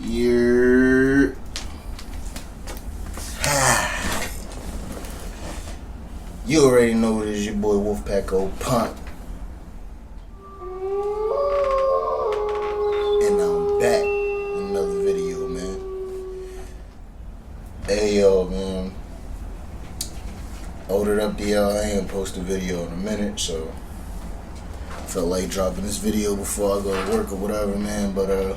You're You already know it is your boy Wolfpack Old Punt. And I'm back with another video, man. Hey yo, man. Ordered up the I ain't gonna post a video in a minute, so felt like dropping this video before I go to work or whatever, man. But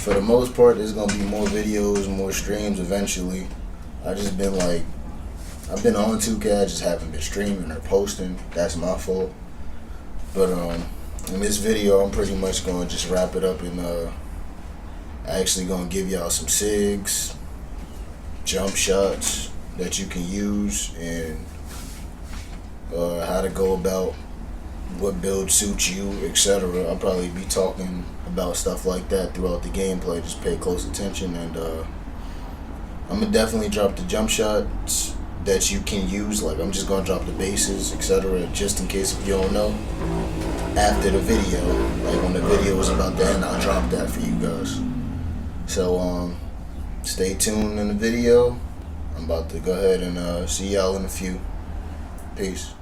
for the most part, there's gonna be more videos, more streams eventually. I've been on 2K, I just haven't been streaming or posting. That's my fault. But in this video, I'm pretty much gonna just wrap it up and actually gonna give y'all some SIGs, jump shots that you can use, and how to go about what build suits you, etc. I'll probably be talking about stuff like that throughout the gameplay. Just pay close attention, and I'm gonna definitely drop the jump shots that you can use. Like, I'm just gonna drop the bases, etc., just in case if you don't know. After the video, like when the video is about to end, I'll drop that for you guys. So stay tuned in the video. I'm about to go ahead and see y'all in a few. Peace.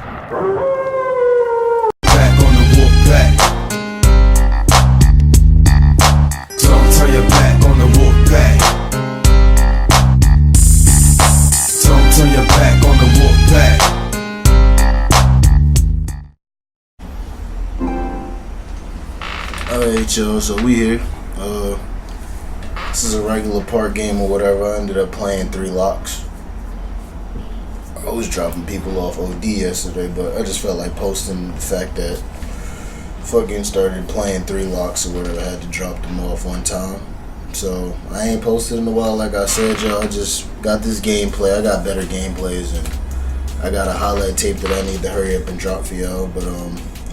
Back on the wolf pack. Don't turn your back on the wolf pack. Don't turn your back on the wolf pack. Alright, y'all, so we here. This is a regular park game or whatever. I ended up playing 3 locks. I was dropping people off OD yesterday, but I just felt like posting the fact that fucking started playing 3 locks or whatever. I had to drop them off one time. So I ain't posted in a while, like I said, y'all. I just got this gameplay. I got better gameplays, and I got a highlight tape that I need to hurry up and drop for y'all. But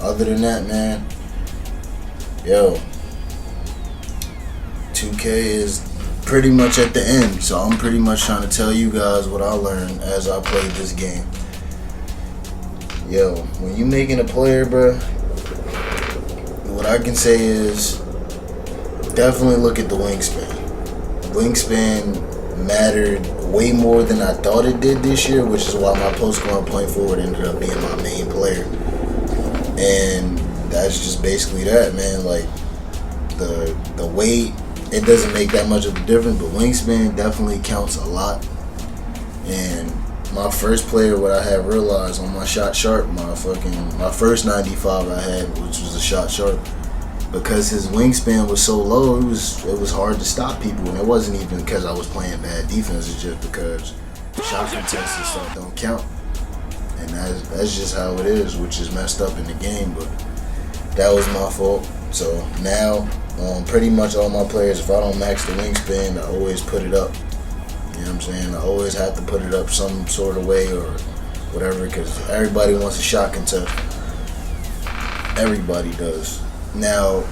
other than that, man, yo, 2K is pretty much at the end, so I'm pretty much trying to tell you guys what I learned as I played this game. Yo, when you making a player, bruh, what I can say is definitely look at the wingspan. Wingspan mattered way more than I thought it did this year, which is why my post scoring point forward ended up being my main player. And that's just basically that, man. Like, the weight, it doesn't make that much of a difference, but wingspan definitely counts a lot. And my first player, what I had realized on my shot sharp, my first 95 I had, which was a shot sharp, because his wingspan was so low, it was hard to stop people. And it wasn't even because I was playing bad defense, it's just because shot contests and stuff don't count. And that's just how it is, which is messed up in the game, but that was my fault. So now, pretty much all my players, if I don't max the wingspan, I always put it up. You know what I'm saying? I always have to put it up some sort of way or whatever, because everybody wants a shot contest. Everybody does. Now,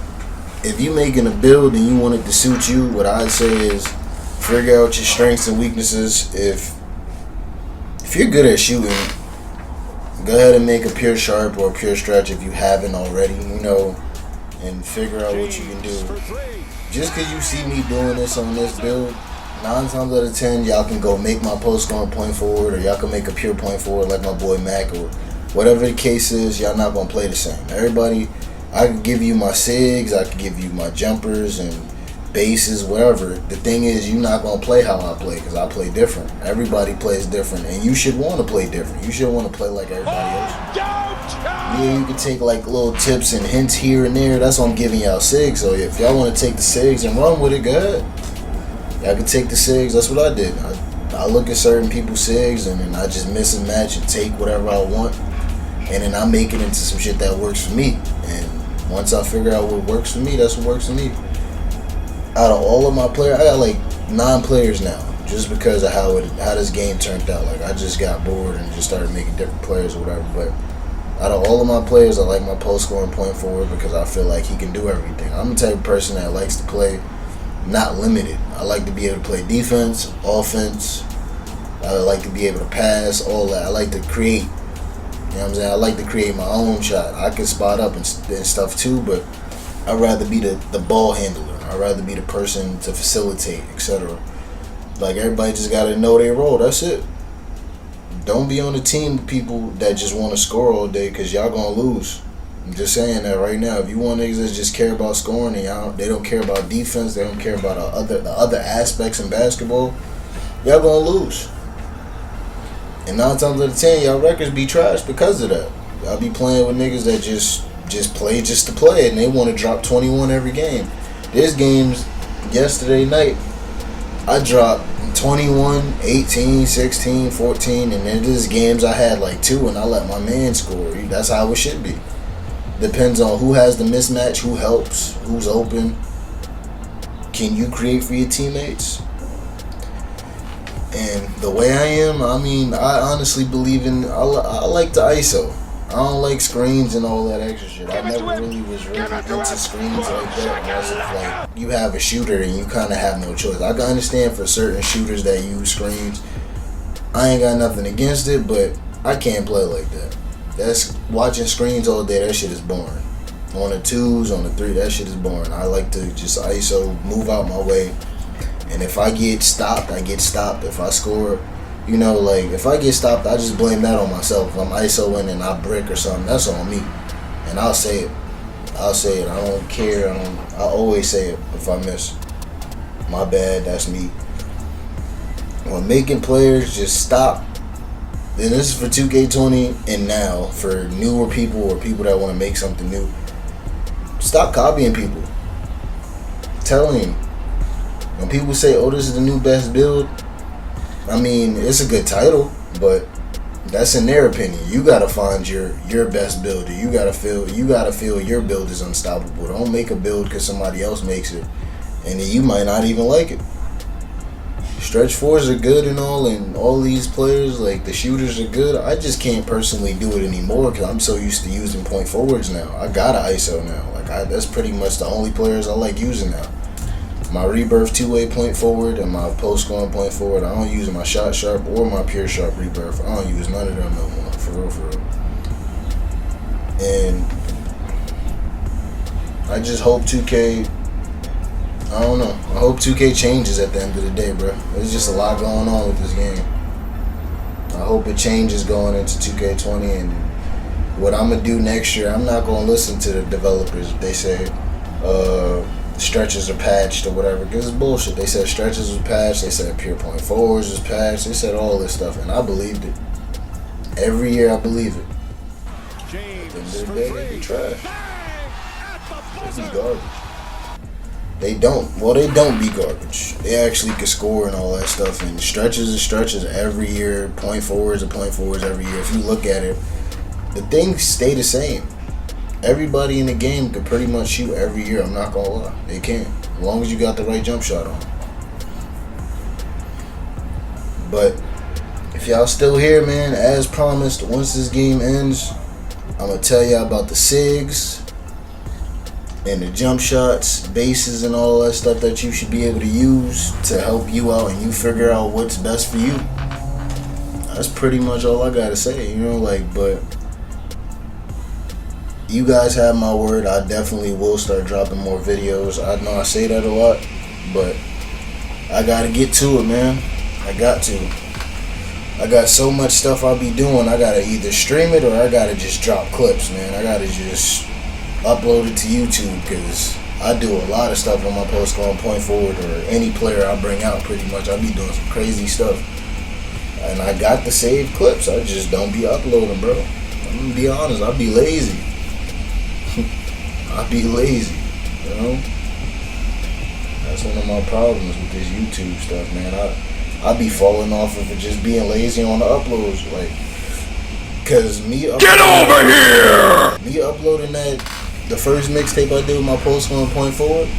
if you're making a build and you want it to suit you, what I'd say is figure out your strengths and weaknesses. If you're good at shooting, go ahead and make a pure sharp or a pure stretch if you haven't already, you know, and figure out what you can do. Just because you see me doing this on this build, 9 times out of 10, y'all can go make my post scoring point forward, or y'all can make a pure point forward like my boy Mac, or whatever the case is. Y'all not going to play the same. Everybody, I can give you my SIGs, I can give you my jumpers and bases, whatever. The thing is, you're not going to play how I play, because I play different. Everybody plays different, and you should want to play different. You should want to play like everybody else. Yeah, you can take like little tips and hints here and there. That's why I'm giving y'all SIGs. So if y'all want to take the SIGs and run with it, go ahead. Y'all can take the SIGs. That's what I did. I look at certain people's SIGs, and then I just miss and match and take whatever I want, and then I make it into some shit that works for me. And once I figure out what works for me, that's what works for me. Out of all of my players, I got like 9 players now, just because of how this game turned out. Like, I just got bored and just started making different players or whatever. But out of all of my players, I like my post scoring point forward because I feel like he can do everything. I'm the type of person that likes to play not limited. I like to be able to play defense, offense. I like to be able to pass, all that. I like to create. You know what I'm saying? I like to create my own shot. I can spot up and stuff too, but I'd rather be the ball handler. I'd rather be the person to facilitate, etc. Like, everybody just gotta know their role. That's it. Don't be on the team with people that just want to score all day, because y'all gonna lose. I'm just saying that right now. If you want niggas that just care about scoring and they don't care about defense, they don't care about the other aspects in basketball, y'all gonna lose. And 9 times out of 10, y'all records be trash because of that. Y'all be playing with niggas that just play just to play, and they want to drop 21 every game. There's games yesterday night, I dropped 21, 18, 16, 14, and then there's games I had like 2 and I let my man score. That's how it should be. Depends on who has the mismatch, who helps, who's open. Can you create for your teammates? And the way I am, I mean, I honestly believe in, I like the ISO. I don't like screens and all that extra shit. I never really was really into screens like that, unless it's like you have a shooter and you kind of have no choice. I can understand for certain shooters that use screens. I ain't got nothing against it, but I can't play like that. That's watching screens all day. That shit is boring. On the 2s, on the 3, that shit is boring. I like to just ISO, move out my way, and if I get stopped, I get stopped. If I score, you know, like, if I get stopped, I just blame that on myself. If I'm ISOing and I brick or something, that's on me. And I'll say it. I don't care. I always say it if I miss. My bad, that's me. When making players just stop, and this is for 2K20 and now, for newer people or people that want to make something new, stop copying people. Telling you. When people say, oh, this is the new best build, I mean, it's a good title, but that's in their opinion. You gotta find your best builder. You gotta feel your build is unstoppable. Don't make a build because somebody else makes it, and then you might not even like it. Stretch fours are good and all these players, like the shooters, are good. I just can't personally do it anymore because I'm so used to using point forwards now. I got an ISO now. That's pretty much the only players I like using now. My rebirth 2-way point forward and my post scoring point forward. I don't use my shot sharp or my pure sharp rebirth. I don't use none of them no more. For real. And I just hope 2K, I don't know. I hope 2K changes at the end of the day, bro. There's just a lot going on with this game. I hope it changes going into 2K20, and what I'm going to do next year, I'm not going to listen to the developers if they say, stretches are patched or whatever, because it's bullshit. They said stretches was patched, they said pure point forwards was patched, they said all this stuff, and I believed it. Every year I believe it. At the end of the day, they be trash. They be garbage. They don't be garbage. They actually can score and all that stuff, and stretches are stretches every year, point forwards are point forwards every year. If you look at it, the things stay the same. Everybody in the game could pretty much shoot every year. I'm not gonna lie, they can, as long as you got the right jump shot on. But if y'all still here, man, as promised, once this game ends, I'm gonna tell y'all about the SIGs and the jump shots, bases, and all that stuff that you should be able to use to help you out and you figure out what's best for you. That's pretty much all I gotta say, you know, but you guys have my word. I definitely will start dropping more videos. I know I say that a lot, but I gotta get to it, man. I got to. I got so much stuff I'll be doing. I gotta either stream it or I gotta just drop clips, man. I gotta just upload it to YouTube, because I do a lot of stuff on my post going point forward, or any player I bring out pretty much. I be doing some crazy stuff. And I got the saved clips. I just don't be uploading, bro. I'm gonna be honest, I be lazy. I be lazy, you know? That's one of my problems with this YouTube stuff, man. I be falling off of it just being lazy on the uploads, cause get over here! Me uploading the first mixtape I did with my post going point forward,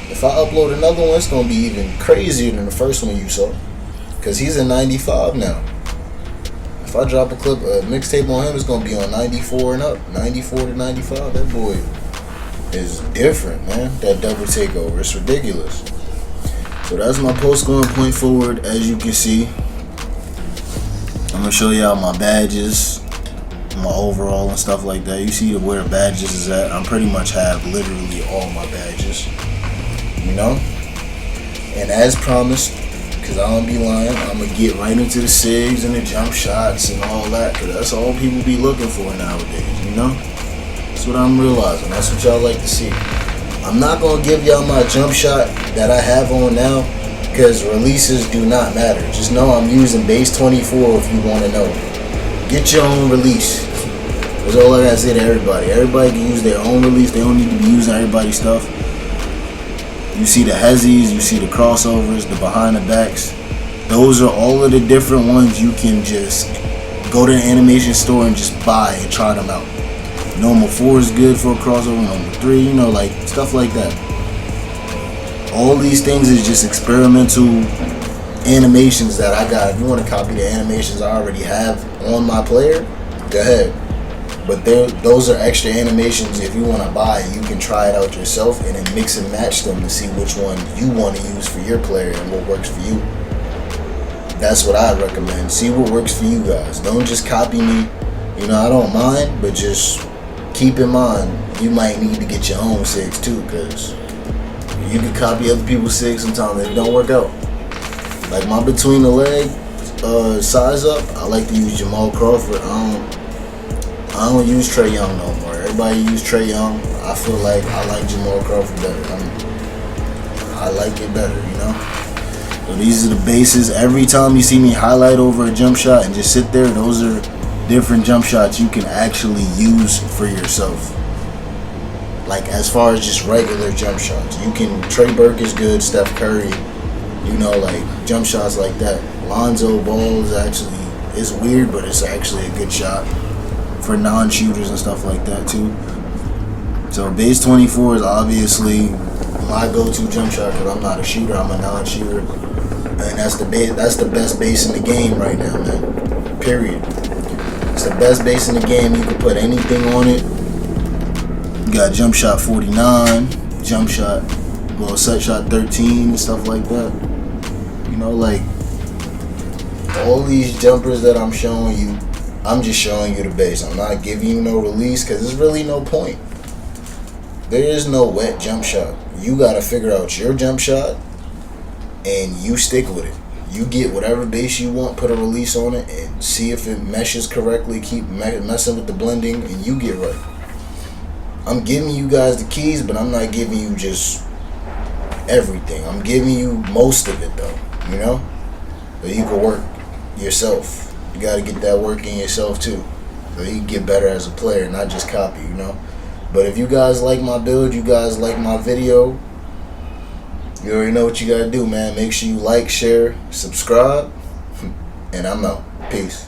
if I upload another one, it's gonna be even crazier than the first one you saw, cause he's in 95 now. If I drop a mixtape on him, it's gonna be on 94 and up, 94 to 95. That boy is different, man. That double takeover, it's ridiculous. So that's my post going point forward. As you can see, I'm gonna show y'all my badges, my overall and stuff like that. You see where the badges is at. I pretty much have literally all my badges, you know. And as promised, because I don't be lying, I'm going to get right into the SIGs and the jump shots and all that, because that's all people be looking for nowadays, you know. That's what I'm realizing. That's what y'all like to see. I'm not going to give y'all my jump shot that I have on now, because releases do not matter. Just know I'm using base 24 if you want to know. Get your own release. That's all I gotta say to everybody. Everybody can use their own release. They don't need to be using everybody's stuff. You see the hezzies, you see the crossovers, the behind the backs. Those are all of the different ones you can just go to the animation store and just buy and try them out. Normal 4 is good for a crossover, normal 3, you know, like stuff like that. All these things is just experimental animations that I got. If you want to copy the animations I already have on my player, go ahead. But those are extra animations. If you want to buy it, you can try it out yourself and then mix and match them to see which one you want to use for your player and what works for you. That's what I recommend. See what works for you guys. Don't just copy me. You know, I don't mind, but just keep in mind you might need to get your own SIGs too, because you can copy other people's SIGs sometimes and it don't work out. Like my between the leg size up, I like to use Jamal Crawford. I don't use Trae Young no more. Everybody use Trae Young. I feel like I like Jamal Crawford better. I like it better, you know. So these are the bases. Every time you see me highlight over a jump shot and just sit there, those are different jump shots you can actually use for yourself. Like as far as just regular jump shots, you can. Trey Burke is good. Steph Curry, you know, like jump shots like that. Lonzo Ball is actually, it's weird, but it's actually a good shot for non-shooters and stuff like that too. So base 24 is obviously my go-to jump shot because I'm not a shooter, I'm a non-shooter, and that's the best base in the game right now, man. Period. It's the best base in the game. You can put anything on it. You got jump shot 49, jump shot, well, set shot 13 and stuff like that. You know, like all these jumpers that I'm showing you, I'm just showing you the base. I'm not giving you no release because there's really no point. There is no wet jump shot. You got to figure out your jump shot and you stick with it. You get whatever base you want, put a release on it, and see if it meshes correctly. Keep messing with the blending, and you get right. I'm giving you guys the keys, but I'm not giving you just everything. I'm giving you most of it, though, you know? So you can work yourself. You got to get that work in yourself too, so you can get better as a player, not just copy, you know. But if you guys like my build, you guys like my video, you already know what you got to do, man. Make sure you like, share, subscribe, and I'm out. Peace.